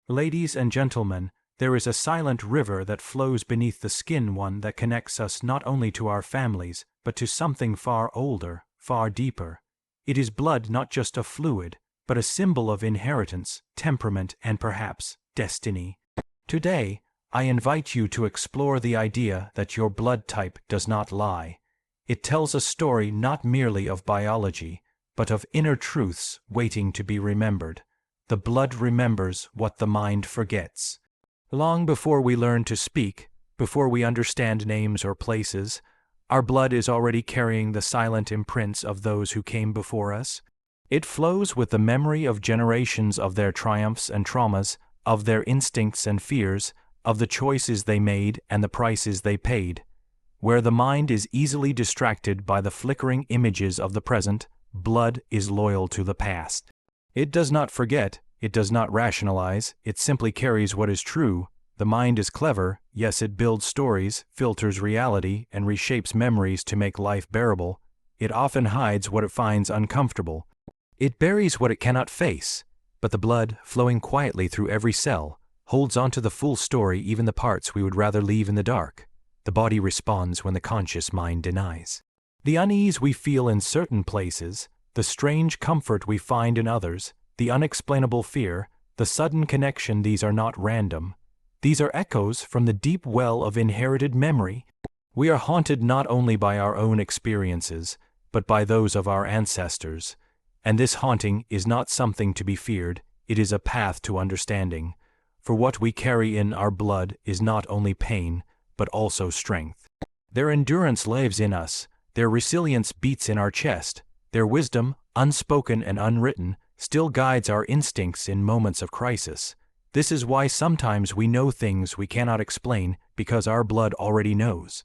Ladies and gentlemen, there is a silent river that flows beneath the skin, one that connects us not only to our families, but to something far older, far deeper. It is blood, not just a fluid, but a symbol of inheritance, temperament, and perhaps destiny. Today, I invite you to explore the idea that your blood type does not lie. It tells a story not merely of biology, but of inner truths waiting to be remembered. The blood remembers what the mind forgets. Long before we learn to speak, before we understand names or places, our blood is already carrying the silent imprints of those who came before us. It flows with the memory of generations, of their triumphs and traumas, of their instincts and fears, of the choices they made and the prices they paid. Where the mind is easily distracted by the flickering images of the present, blood is loyal to the past. It does not forget, it does not rationalize, it simply carries what is true. The mind is clever, yes, it builds stories, filters reality, and reshapes memories to make life bearable. It often hides what it finds uncomfortable. It buries what it cannot face, but the blood, flowing quietly through every cell, holds onto the full story, even the parts we would rather leave in the dark. The body responds when the conscious mind denies. The unease we feel in certain places, the strange comfort we find in others, the unexplainable fear, the sudden connection, these are not random. These are echoes from the deep well of inherited memory. We are haunted not only by our own experiences, but by those of our ancestors. And this haunting is not something to be feared, it is a path to understanding. For what we carry in our blood is not only pain, but also strength. Their endurance lives in us, their resilience beats in our chest, their wisdom, unspoken and unwritten, still guides our instincts in moments of crisis. This is why sometimes we know things we cannot explain because our blood already knows.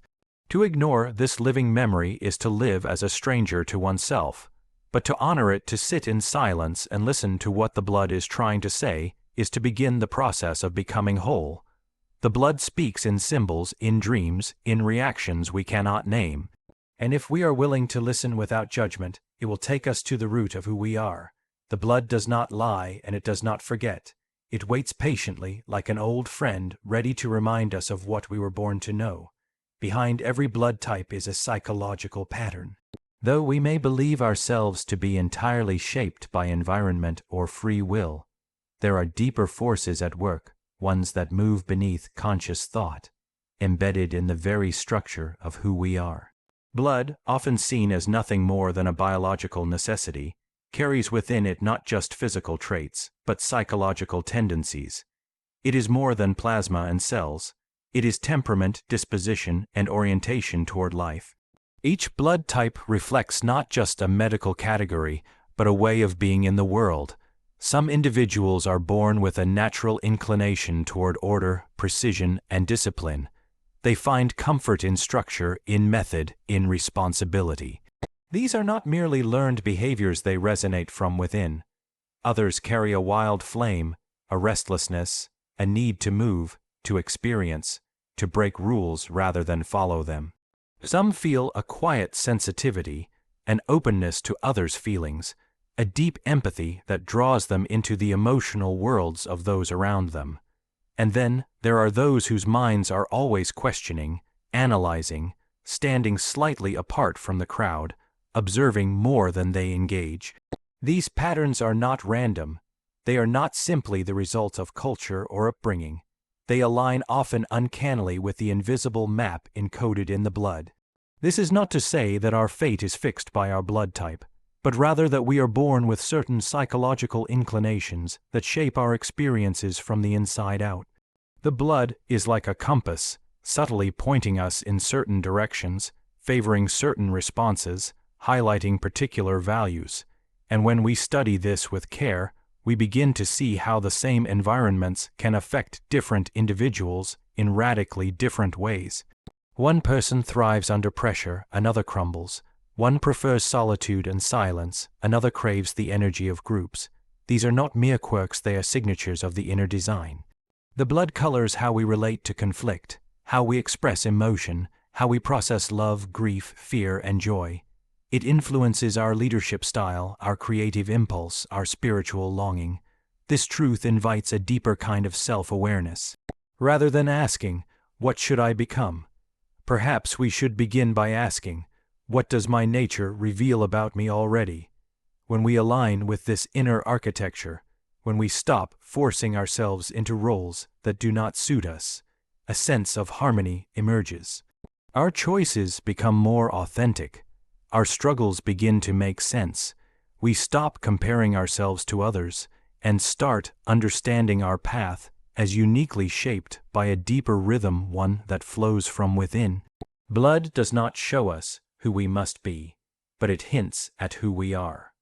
To ignore this living memory is to live as a stranger to oneself, but to honor it, to sit in silence and listen to what the blood is trying to say, is to begin the process of becoming whole. The blood speaks in symbols, in dreams, in reactions we cannot name. And if we are willing to listen without judgment, it will take us to the root of who we are. The blood does not lie and it does not forget. It waits patiently, like an old friend, ready to remind us of what we were born to know. Behind every blood type is a psychological pattern. Though we may believe ourselves to be entirely shaped by environment or free will, there are deeper forces at work, ones that move beneath conscious thought, embedded in the very structure of who we are. Blood, often seen as nothing more than a biological necessity, carries within it not just physical traits, but psychological tendencies. It is more than plasma and cells. It is temperament, disposition, and orientation toward life. Each blood type reflects not just a medical category, but a way of being in the world. Some individuals are born with a natural inclination toward order, precision, and discipline. They find comfort in structure, in method, in responsibility. These are not merely learned behaviors, they resonate from within. Others carry a wild flame, a restlessness, a need to move, to experience, to break rules rather than follow them. Some feel a quiet sensitivity, an openness to others' feelings, a deep empathy that draws them into the emotional worlds of those around them. And then there are those whose minds are always questioning, analyzing, standing slightly apart from the crowd, observing more than they engage. These patterns are not random. They are not simply the result of culture or upbringing. They align often uncannily with the invisible map encoded in the blood. This is not to say that our fate is fixed by our blood type, but rather that we are born with certain psychological inclinations that shape our experiences from the inside out. The blood is like a compass, subtly pointing us in certain directions, favoring certain responses, highlighting particular values. And when we study this with care, we begin to see how the same environments can affect different individuals in radically different ways. One person thrives under pressure, another crumbles. One prefers solitude and silence, another craves the energy of groups. These are not mere quirks, they are signatures of the inner design. The blood colors how we relate to conflict, how we express emotion, how we process love, grief, fear, and joy. It influences our leadership style, our creative impulse, our spiritual longing. This truth invites a deeper kind of self-awareness. Rather than asking, "What should I become?" perhaps we should begin by asking, "What does my nature reveal about me already?" When we align with this inner architecture, when we stop forcing ourselves into roles that do not suit us, a sense of harmony emerges. Our choices become more authentic. Our struggles begin to make sense. We stop comparing ourselves to others and start understanding our path as uniquely shaped by a deeper rhythm, one that flows from within. Blood does not show us who we must be, but it hints at who we are.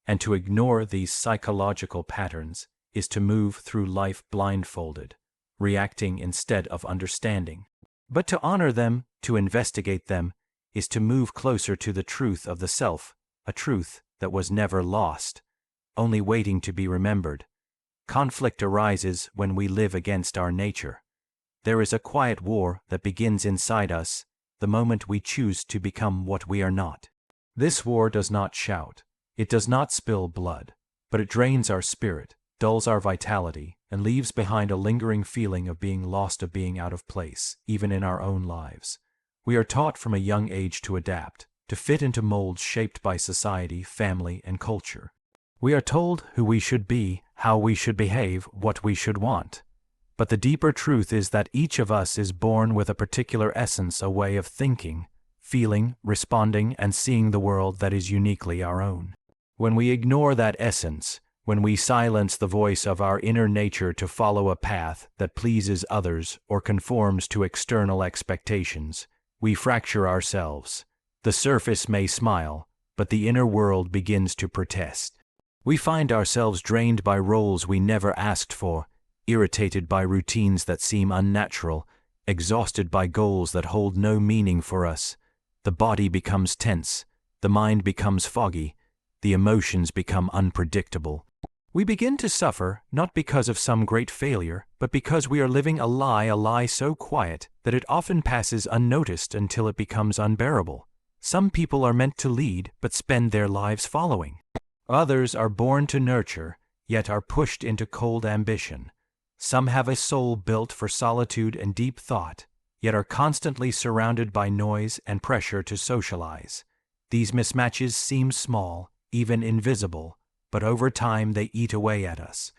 And to ignore these psychological patterns is to move through life blindfolded, reacting instead of understanding. But to honor them, to investigate them, is to move closer to the truth of the self, a truth that was never lost, only waiting to be remembered. Conflict arises when we live against our nature. There is a quiet war that begins inside us the moment we choose to become what we are not. This war does not shout. It does not spill blood, but it drains our spirit, dulls our vitality, and leaves behind a lingering feeling of being lost, of being out of place, even in our own lives. We are taught from a young age to adapt, to fit into molds shaped by society, family, and culture. We are told who we should be, how we should behave, what we should want. But the deeper truth is that each of us is born with a particular essence, a way of thinking, feeling, responding, and seeing the world that is uniquely our own. When we ignore that essence, when we silence the voice of our inner nature to follow a path that pleases others or conforms to external expectations, we fracture ourselves. The surface may smile, but the inner world begins to protest. We find ourselves drained by roles we never asked for, irritated by routines that seem unnatural, exhausted by goals that hold no meaning for us. The body becomes tense, the mind becomes foggy, the emotions become unpredictable. We begin to suffer not because of some great failure, but because we are living a lie so quiet that it often passes unnoticed until it becomes unbearable. Some people are meant to lead, but spend their lives following. Others are born to nurture, yet are pushed into cold ambition. Some have a soul built for solitude and deep thought, yet are constantly surrounded by noise and pressure to socialize. These mismatches seem small, even invisible, but over time they eat away at us.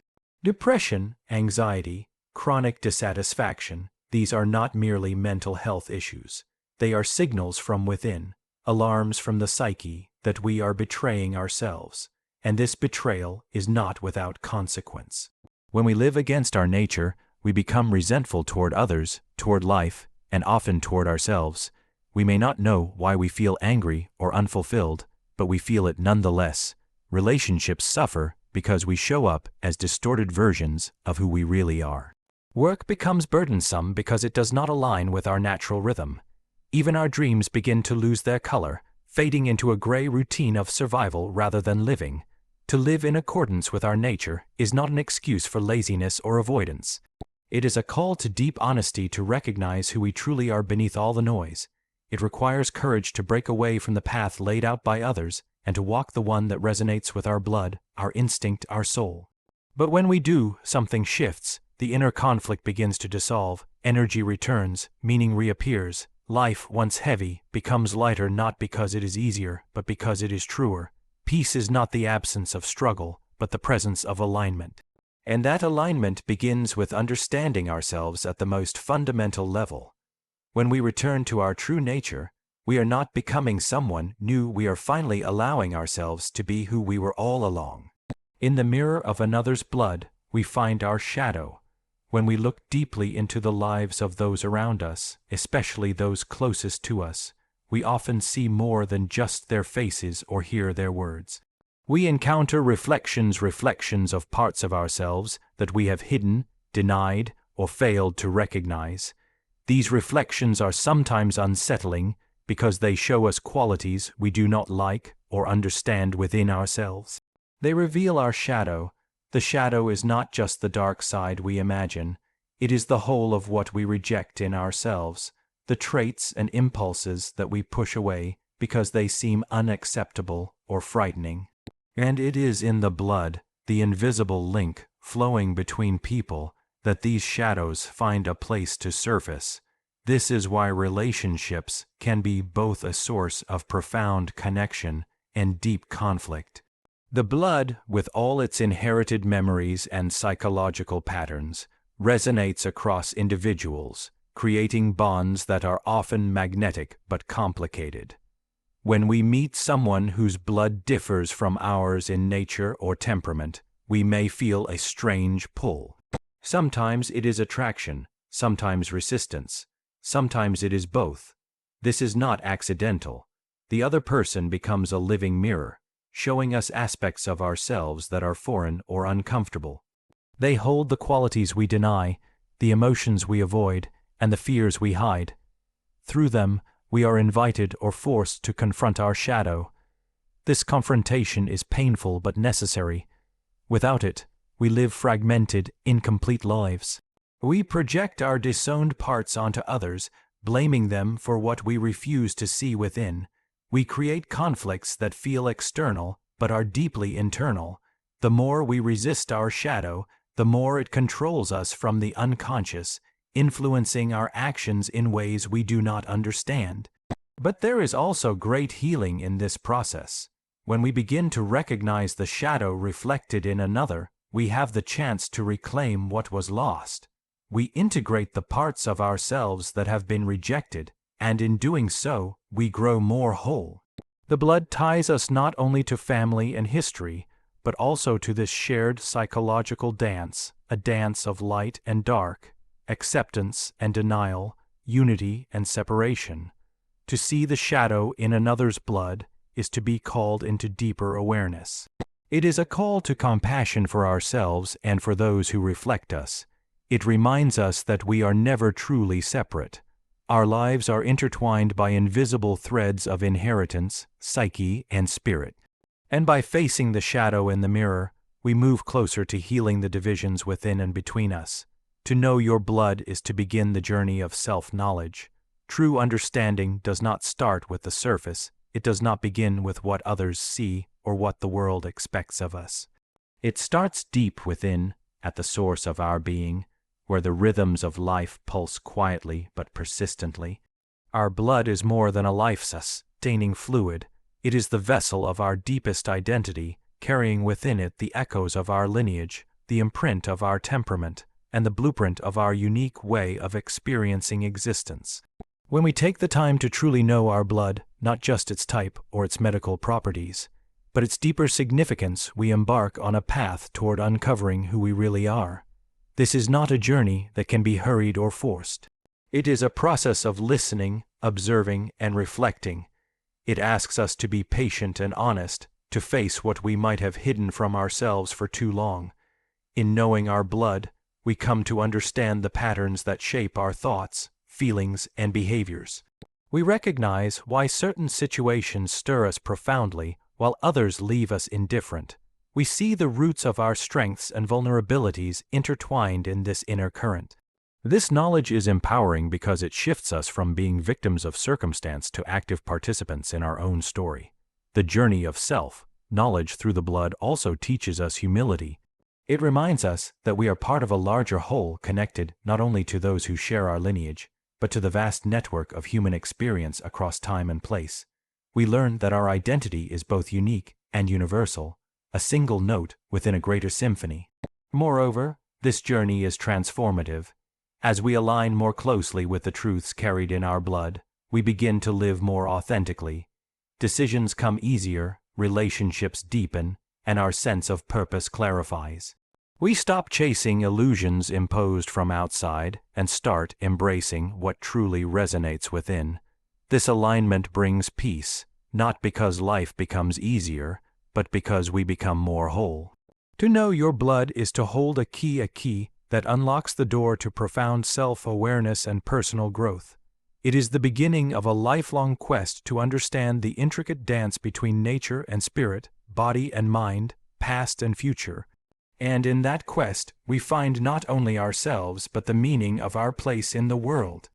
Depression, anxiety, chronic dissatisfaction, these are not merely mental health issues. They are signals from within, alarms from the psyche that we are betraying ourselves, and this betrayal is not without consequence. When we live against our nature, we become resentful toward others, toward life, and often toward ourselves. We may not know why we feel angry or unfulfilled, but we feel it nonetheless. Relationships suffer because we show up as distorted versions of who we really are. Work becomes burdensome because it does not align with our natural rhythm. Even our dreams begin to lose their color, fading into a gray routine of survival rather than living. To live in accordance with our nature is not an excuse for laziness or avoidance. It is a call to deep honesty, to recognize who we truly are beneath all the noise. It requires courage to break away from the path laid out by others and to walk the one that resonates with our blood, our instinct, our soul. But when we do, something shifts. The inner conflict begins to dissolve, energy returns, meaning reappears. Life, once heavy, becomes lighter, not because it is easier, but because it is truer. Peace is not the absence of struggle, but the presence of alignment. And that alignment begins with understanding ourselves at the most fundamental level. When we return to our true nature, we are not becoming someone new, we are finally allowing ourselves to be who we were all along. In the mirror of another's blood, we find our shadow. When we look deeply into the lives of those around us, especially those closest to us, we often see more than just their faces or hear their words. We encounter reflections of parts of ourselves that we have hidden, denied, or failed to recognize. These reflections are sometimes unsettling because they show us qualities we do not like or understand within ourselves. They reveal our shadow. The shadow is not just the dark side we imagine. It is the whole of what we reject in ourselves, the traits and impulses that we push away because they seem unacceptable or frightening. And it is in the blood, the invisible link flowing between people, that these shadows find a place to surface. This is why relationships can be both a source of profound connection and deep conflict. The blood, with all its inherited memories and psychological patterns, resonates across individuals, creating bonds that are often magnetic but complicated. When we meet someone whose blood differs from ours in nature or temperament, we may feel a strange pull. Sometimes it is attraction, sometimes resistance, sometimes it is both. This is not accidental. The other person becomes a living mirror, showing us aspects of ourselves that are foreign or uncomfortable. They hold the qualities we deny, the emotions we avoid, and the fears we hide. Through them, we are invited or forced to confront our shadow. This confrontation is painful but necessary. Without it, we live fragmented, incomplete lives. We project our disowned parts onto others, blaming them for what we refuse to see within. We create conflicts that feel external but are deeply internal. The more we resist our shadow, the more it controls us from the unconscious, influencing our actions in ways we do not understand. But there is also great healing in this process. When we begin to recognize the shadow reflected in another, we have the chance to reclaim what was lost. We integrate the parts of ourselves that have been rejected, and in doing so, we grow more whole. The blood ties us not only to family and history, but also to this shared psychological dance, a dance of light and dark, acceptance and denial, unity and separation. To see the shadow in another's blood is to be called into deeper awareness. It is a call to compassion for ourselves and for those who reflect us. It reminds us that we are never truly separate. Our lives are intertwined by invisible threads of inheritance, psyche, and spirit. And by facing the shadow in the mirror, we move closer to healing the divisions within and between us. To know your blood is to begin the journey of self-knowledge. True understanding does not start with the surface. It does not begin with what others see or what the world expects of us. It starts deep within, at the source of our being, where the rhythms of life pulse quietly but persistently. Our blood is more than a life-sustaining fluid. It is the vessel of our deepest identity, carrying within it the echoes of our lineage, the imprint of our temperament, and the blueprint of our unique way of experiencing existence. When we take the time to truly know our blood, not just its type or its medical properties, but its deeper significance, we embark on a path toward uncovering who we really are. This is not a journey that can be hurried or forced. It is a process of listening, observing, and reflecting. It asks us to be patient and honest, to face what we might have hidden from ourselves for too long. In knowing our blood, we come to understand the patterns that shape our thoughts, feelings, and behaviors. We recognize why certain situations stir us profoundly while others leave us indifferent. We see the roots of our strengths and vulnerabilities intertwined in this inner current. This knowledge is empowering because it shifts us from being victims of circumstance to active participants in our own story. The journey of self-knowledge through the blood also teaches us humility. It reminds us that we are part of a larger whole connected not only to those who share our lineage, but to the vast network of human experience across time and place. We learn that our identity is both unique and universal, a single note within a greater symphony. Moreover, this journey is transformative. As we align more closely with the truths carried in our blood, we begin to live more authentically. Decisions come easier, relationships deepen, and our sense of purpose clarifies. We stop chasing illusions imposed from outside and start embracing what truly resonates within. This alignment brings peace, not because life becomes easier, but because we become more whole. To know your blood is to hold a key that unlocks the door to profound self-awareness and personal growth. It is the beginning of a lifelong quest to understand the intricate dance between nature and spirit, body and mind, past and future. And in that quest, we find not only ourselves but the meaning of our place in the world.